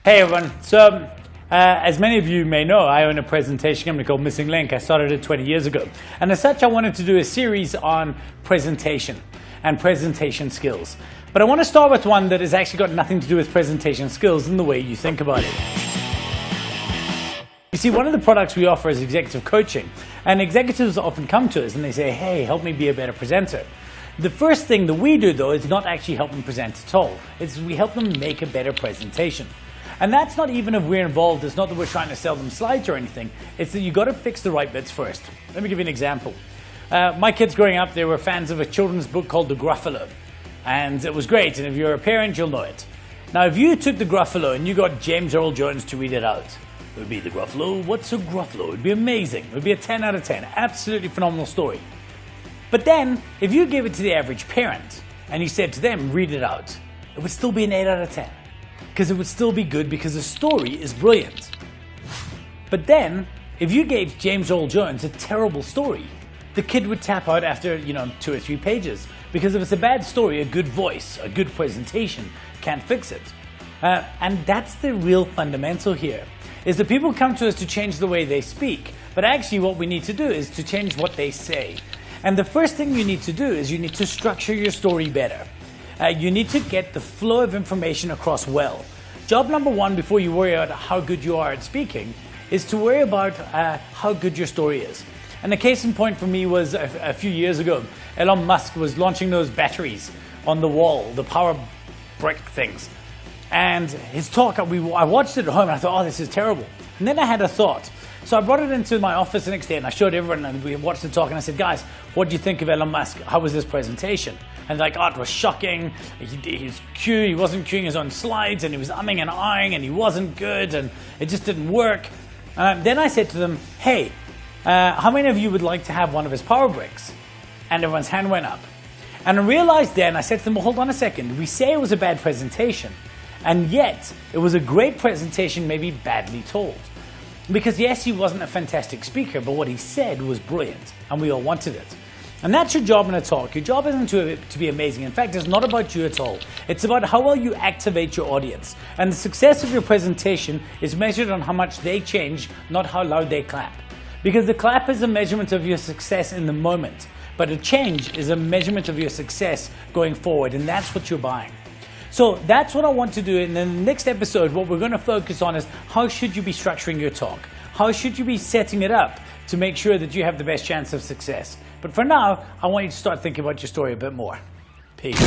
Hey everyone, so as many of you may know, I own a presentation company called MSNGLNK. I started it 20 years ago. And as such, I wanted to do a series on presentation and presentation skills. But I want to start with one that has actually got nothing to do with presentation skills in the way you think about it. You see, one of the products we offer is executive coaching. And executives often come to us and they say, hey, help me be a better presenter. The first thing that we do, though, is not actually help them present at all. It's we help them make a better presentation. And that's not even if we're involved. It's not that we're trying to sell them slides or anything. It's that you've got to fix the right bits first. Let me give you an example. My kids growing up, they were fans of a children's book called The Gruffalo. And it was great. And if you're a parent, you'll know it. Now, if you took The Gruffalo and you got James Earl Jones to read it out, it would be The Gruffalo. What's a Gruffalo? It would be amazing. It would be a 10 out of 10. Absolutely phenomenal story. But then, if you gave it to the average parent and you said to them, read it out, it would still be an 8 out of 10. Because it would still be good because the story is brilliant. But then, if you gave James Earl Jones a terrible story, the kid would tap out after, 2 or 3 pages. Because if it's a bad story, a good voice, a good presentation can't fix it. And that's the real fundamental here, is that people come to us to change the way they speak. But actually what we need to do is to change what they say. And the first thing you need to do is you need to structure your story better. You need to get the flow of information across well. Job number one, before you worry about how good you are at speaking, is to worry about how good your story is. And the case in point for me was a few years ago. Elon Musk was launching those batteries on the wall, the power brick things. And his talk, I watched it at home and I thought, oh, this is terrible. And then I had a thought. So I brought it into my office the next day and I showed everyone and we watched the talk and I said, guys, what do you think of Elon Musk? How was this presentation? And like, oh, it was shocking. He wasn't queuing his own slides and he was umming and ahhing and he wasn't good and it just didn't work. Then I said to them, hey, how many of you would like to have one of his power bricks? And everyone's hand went up. And I realized then, I said to them, well, hold on a second. We say it was a bad presentation and yet it was a great presentation, maybe badly told. Because yes, he wasn't a fantastic speaker, but what he said was brilliant and we all wanted it. And that's your job in a talk. Your job isn't to be amazing. In fact, it's not about you at all. It's about how well you activate your audience. And the success of your presentation is measured on how much they change, not how loud they clap. Because the clap is a measurement of your success in the moment, but a change is a measurement of your success going forward, and that's what you're buying. So that's what I want to do. And in the next episode, what we're going to focus on is how should you be structuring your talk? How should you be setting it up to make sure that you have the best chance of success? But for now, I want you to start thinking about your story a bit more. Peace.